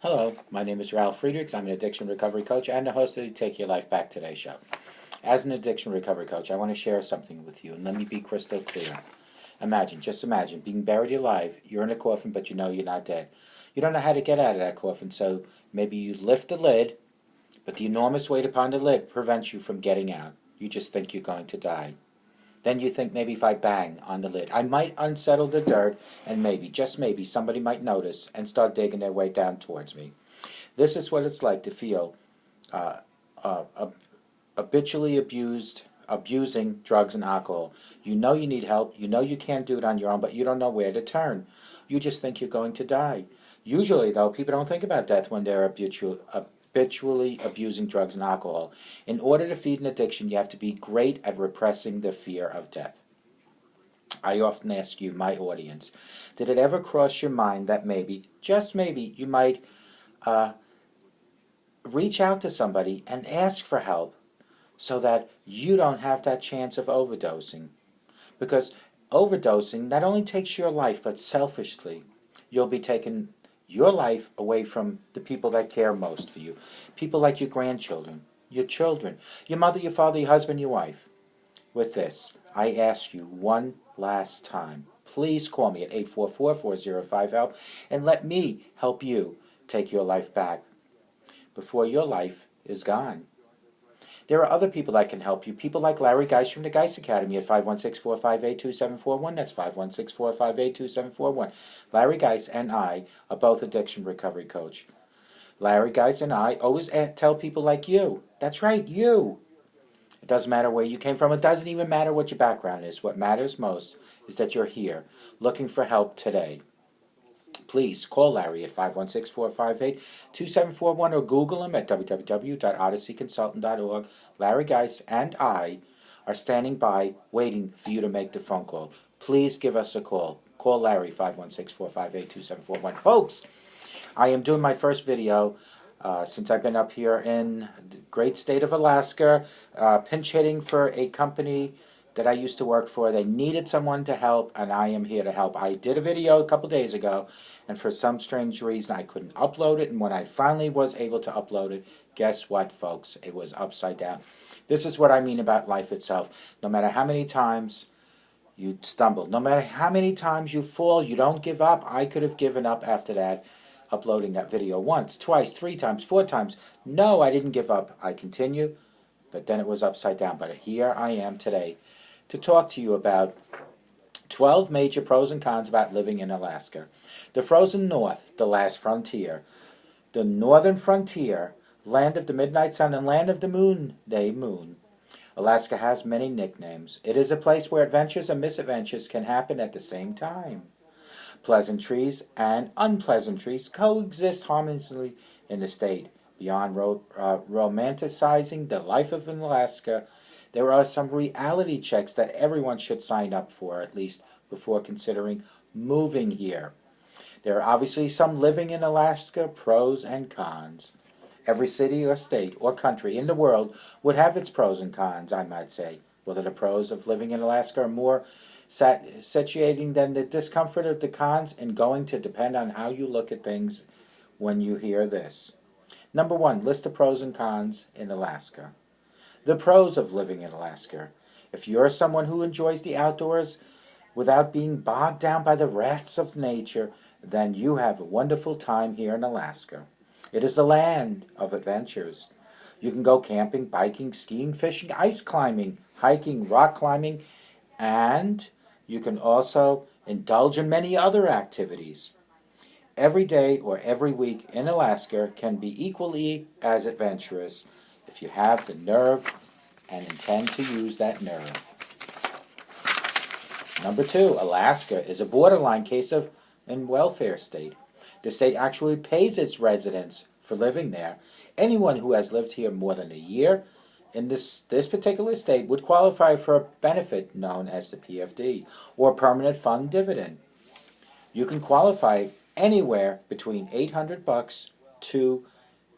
Hello, my name is Ralf Friedrichs. I'm an addiction recovery coach and the host of the Take Your Life Back Today show. As an addiction recovery coach, I want to share something with you, and let me be crystal clear. Just imagine, being buried alive. You're in a coffin, but you know you're not dead. You don't know how to get out of that coffin, so maybe you lift the lid, but the enormous weight upon the lid prevents you from getting out. You just think you're going to die. Then you think, maybe if I bang on the lid, I might unsettle the dirt, and maybe, just maybe, somebody might notice and start digging their way down towards me. This is what it's like to feel uh, uh, habitually abusing drugs and alcohol. You know you need help. You know you can't do it on your own, but you don't know where to turn. You just think you're going to die. Usually, though, people don't think about death when they're habitually abusing drugs and alcohol. In order to feed an addiction, you have to be great at repressing the fear of death. I often ask you, my audience, did it ever cross your mind that maybe, just maybe, you might reach out to somebody and ask for help so that you don't have that chance of overdosing? Because overdosing not only takes your life, but selfishly, you'll be taking your life away from the people that care most for you. People like your grandchildren, your children, your mother, your father, your husband, your wife. With this, I ask you one last time, please call me at 844-405-HELP and let me help you take your life back before your life is gone. There are other people that can help you. People like Larry Geis from the Geis Academy at 516-458-2741. That's 516-458-2741. Larry Geis and I are both addiction recovery coach. Larry Geis and I always tell people like you. That's right, you. It doesn't matter where you came from. It doesn't even matter what your background is. What matters most is that you're here looking for help today. Please call Larry at 516-458-2741 or Google him at www.odysseyconsultant.org. Larry Geis and I are standing by waiting for you to make the phone call. Please give us a call. Call Larry, 516-458-2741. Folks, I am doing my first video since I've been up here in the great state of Alaska, pinch hitting for a company that I used to work for. They needed someone to help, and I am here to help. I did a video a couple days ago, and for some strange reason I couldn't upload it, and when I finally was able to upload it, guess what, folks? It was upside down. This is what I mean about life itself. No matter how many times you stumble, no matter how many times you fall, you don't give up. I could have given up after that, uploading that video once, twice, 3 times, 4 times. No, I didn't give up. I continued, but then it was upside down. But here I am today to talk to you about 12 major pros and cons about living in Alaska. The frozen north, the last frontier. The northern frontier, land of the midnight sun and land of the noonday moon. Alaska has many nicknames. It is a place where adventures and misadventures can happen at the same time. Pleasantries and unpleasantries coexist harmoniously in the state. Beyond romanticizing the life of Alaska, there are some reality checks that everyone should sign up for, at least before considering moving here. There are obviously some living in Alaska pros and cons. Every city or state or country in the world would have its pros and cons, I might say. Whether the pros of living in Alaska are more satiating than the discomfort of the cons and going to depend on how you look at things when you hear this. Number 1, list the pros and cons in Alaska. The pros of living in Alaska. If you're someone who enjoys the outdoors without being bogged down by the wraths of nature, then you have a wonderful time here in Alaska. It is a land of adventures. You can go camping, biking, skiing, fishing, ice climbing, hiking, rock climbing, and you can also indulge in many other activities. Every day or every week in Alaska can be equally as adventurous if you have the nerve and intend to use that nerve. Number 2, Alaska is a borderline case of a welfare state. The state actually pays its residents for living there. Anyone who has lived here more than a year in this particular state would qualify for a benefit known as the PFD, or Permanent Fund Dividend. You can qualify anywhere between $800 to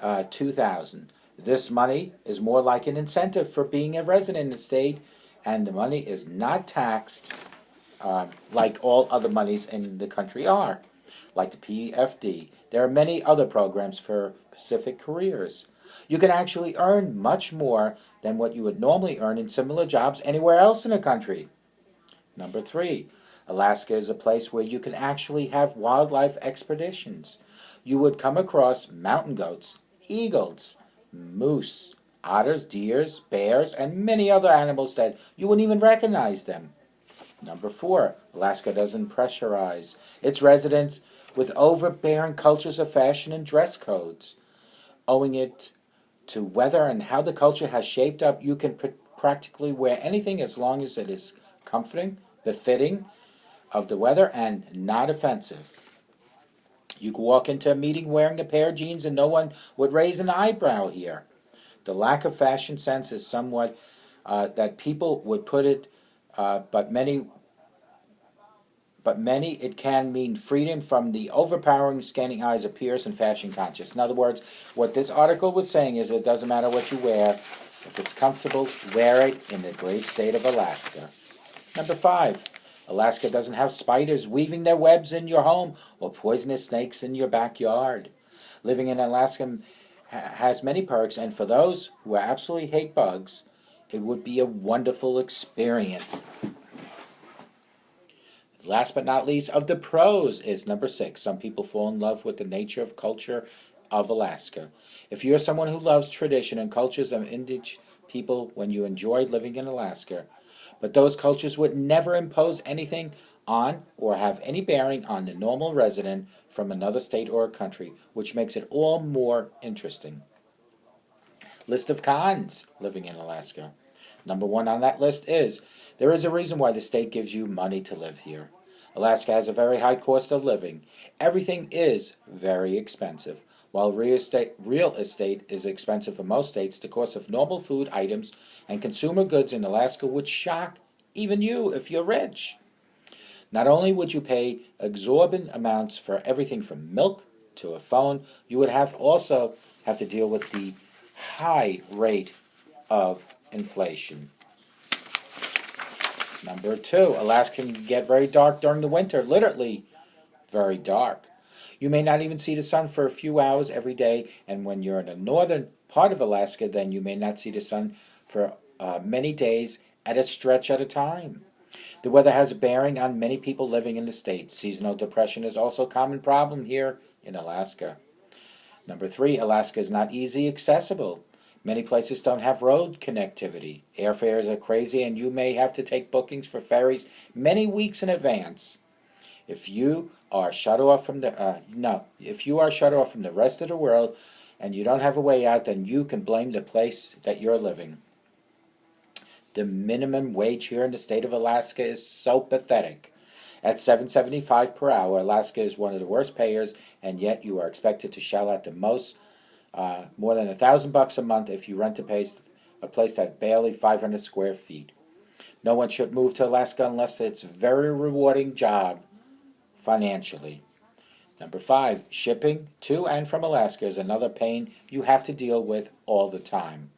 $2,000. This money is more like an incentive for being a resident in the state, and the money is not taxed like all other monies in the country are. Like the PFD, There are many other programs for Pacific careers. You can actually earn much more than what you would normally earn in similar jobs anywhere else in the country. Number 3, Alaska is a place where you can actually have wildlife expeditions. You would come across mountain goats, eagles, moose, otters, deers, bears, and many other animals that you wouldn't even recognize them. Number 4, Alaska doesn't pressurize its residents with overbearing cultures of fashion and dress codes. Owing it to weather and how the culture has shaped up, you can practically wear anything as long as it is comforting, befitting of the weather, and not offensive. You could walk into a meeting wearing a pair of jeans and no one would raise an eyebrow here. The lack of fashion sense is somewhat that people would put it, but many it can mean freedom from the overpowering scanning eyes of peers and fashion conscious. In other words, what this article was saying is it doesn't matter what you wear. If it's comfortable, wear it in the great state of Alaska. Number 5, Alaska doesn't have spiders weaving their webs in your home or poisonous snakes in your backyard. Living in Alaska has many perks, and for those who absolutely hate bugs, it would be a wonderful experience. Last but not least, of the pros is number 6. Some people fall in love with the nature of culture of Alaska. If you're someone who loves tradition and cultures of indigenous people when you enjoy living in Alaska, but those cultures would never impose anything on or have any bearing on the normal resident from another state or country, which makes it all more interesting. List of cons living in Alaska. Number 1 on that list is there is a reason why the state gives you money to live here. Alaska has a very high cost of living. Everything is very expensive. While real estate is expensive for most states, the cost of normal food items and consumer goods in Alaska would shock even you if you're rich. Not only would you pay exorbitant amounts for everything from milk to a phone, you would also have to deal with the high rate of inflation. Number 2, Alaska can get very dark during the winter, literally very dark. You may not even see the sun for a few hours every day, and when you're in the northern part of Alaska, then you may not see the sun for many days at a stretch at a time. The weather has a bearing on many people living in the state. Seasonal depression is also a common problem here in Alaska. Number 3, Alaska is not easily accessible. Many places don't have road connectivity. Airfares are crazy, and you may have to take bookings for ferries many weeks in advance. If you are shut off from the rest of the world and you don't have a way out, then you can blame the place that you're living. The minimum wage here in the state of Alaska is so pathetic. At $7.75 per hour, Alaska is one of the worst payers, and yet you are expected to shell out the most, more than $1,000 a month if you rent a place that's barely 500 square feet. No one should move to Alaska unless it's a very rewarding job financially. Number 5, shipping to and from Alaska is another pain you have to deal with all the time.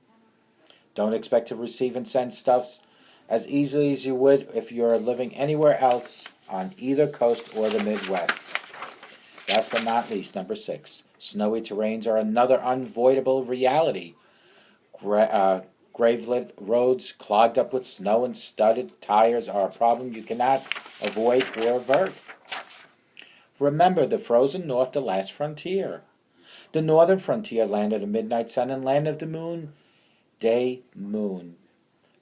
Don't expect to receive and send stuffs as easily as you would if you're living anywhere else on either coast or the Midwest. Last but not least, number 6, snowy terrains are another unavoidable reality. Gravelit roads clogged up with snow and studded tires are a problem you cannot avoid or avert. Remember the frozen north, the last frontier. The northern frontier, land of the midnight sun and land of the moon, day moon.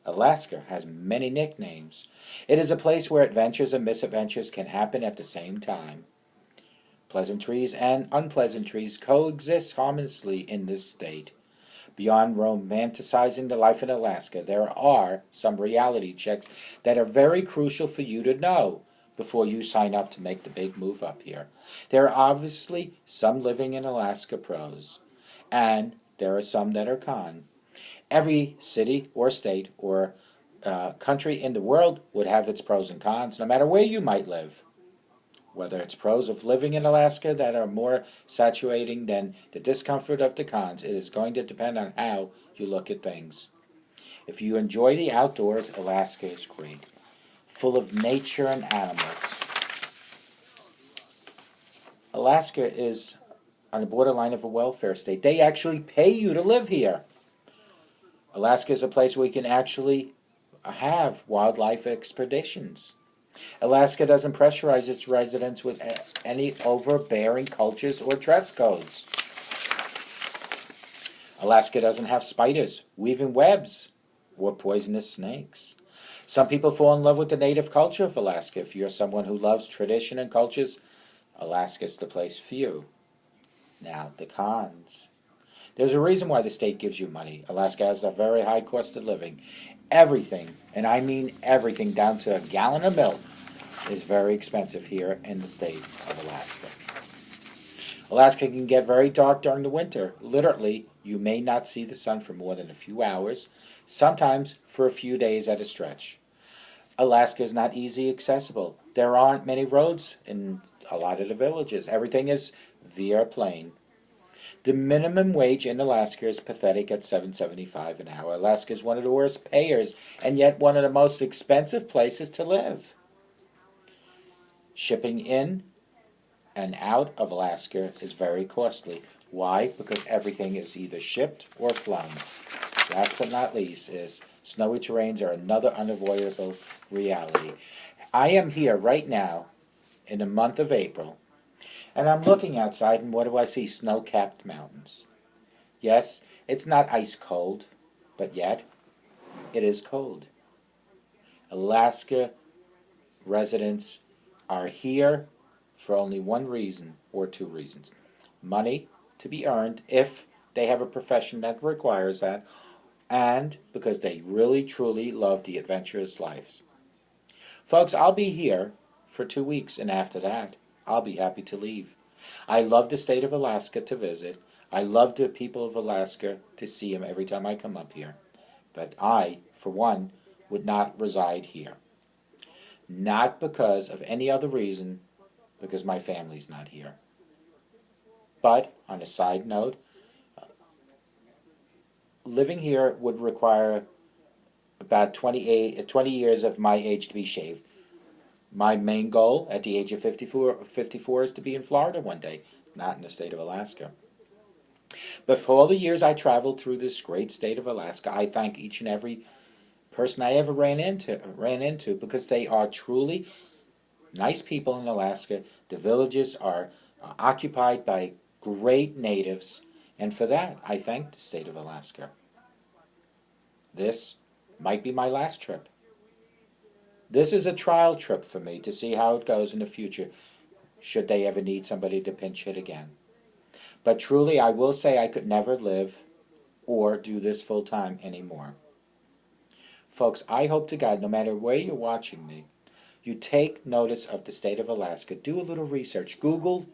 Alaska has many nicknames. It is a place where adventures and misadventures can happen at the same time. Pleasantries and unpleasantries coexist harmoniously in this state. Beyond romanticizing the life in Alaska, there are some reality checks that are very crucial for you to know before you sign up to make the big move up here. There are obviously some living in Alaska pros, and there are some that are con. Every city or state or country in the world would have its pros and cons, no matter where you might live. Whether it's pros of living in Alaska that are more saturating than the discomfort of the cons, it is going to depend on how you look at things. If you enjoy the outdoors, Alaska is great, full of nature and animals. Alaska is on the borderline of a welfare state. They actually pay you to live here. Alaska is a place where we can actually have wildlife expeditions. Alaska doesn't pressurize its residents with any overbearing cultures or dress codes. Alaska doesn't have spiders, weaving webs, or poisonous snakes. Some people fall in love with the native culture of Alaska. If you're someone who loves tradition and cultures, Alaska's the place for you. Now, the cons. There's a reason why the state gives you money. Alaska has a very high cost of living. Everything, and I mean everything down to a gallon of milk, is very expensive here in the state of Alaska. Alaska can get very dark during the winter. Literally, you may not see the sun for more than a few hours, sometimes for a few days at a stretch. Alaska is not easily accessible. There aren't many roads in a lot of the villages. Everything is via plane. The minimum wage in Alaska is pathetic at $7.75 an hour. Alaska is one of the worst payers and yet one of the most expensive places to live. Shipping in and out of Alaska is very costly. Why? Because everything is either shipped or flown. Last but not least is snowy terrains are another unavoidable reality. I am here right now in the month of April, and I'm looking outside, and what do I see? Snow-capped mountains. Yes, it's not ice cold, but yet it is cold. Alaska residents are here for only one reason or two reasons. Money to be earned if they have a profession that requires that, and because they really truly love the adventurous lives. Folks, I'll be here for 2 weeks, and after that, I'll be happy to leave. I love the state of Alaska to visit. I love the people of Alaska to see them every time I come up here. But I, for one, would not reside here. Not because of any other reason, because my family's not here. But, on a side note, living here would require about 20 years of my age to be shaved. My main goal at the age of 54 is to be in Florida one day, not in the state of Alaska. But for all the years I traveled through this great state of Alaska, I thank each and every person I ever ran into because they are truly nice people in Alaska. The villages are occupied by great natives, and for that I thank the state of Alaska. This might be my last trip. This is a trial trip for me to see how it goes in the future, should they ever need somebody to pinch hit again. But truly, I will say I could never live or do this full time anymore. Folks, I hope to God, no matter where you're watching me, you take notice of the state of Alaska. Do a little research. Google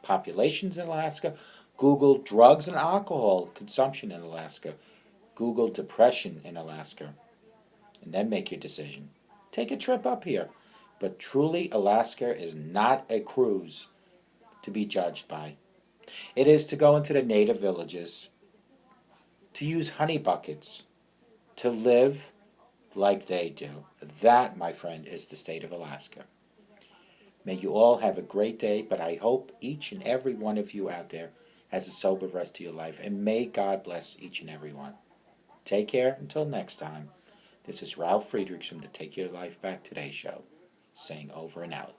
populations in Alaska. Google drugs and alcohol consumption in Alaska. Google depression in Alaska. And then make your decision. Take a trip up here. But truly, Alaska is not a cruise to be judged by. It is to go into the native villages, to use honey buckets, to live like they do. That, my friend, is the state of Alaska. May you all have a great day, but I hope each and every one of you out there has a sober rest of your life, and may God bless each and every one. Take care until next time. This is Ralf Friedrichs from the Take Your Life Back Today show, saying over and out.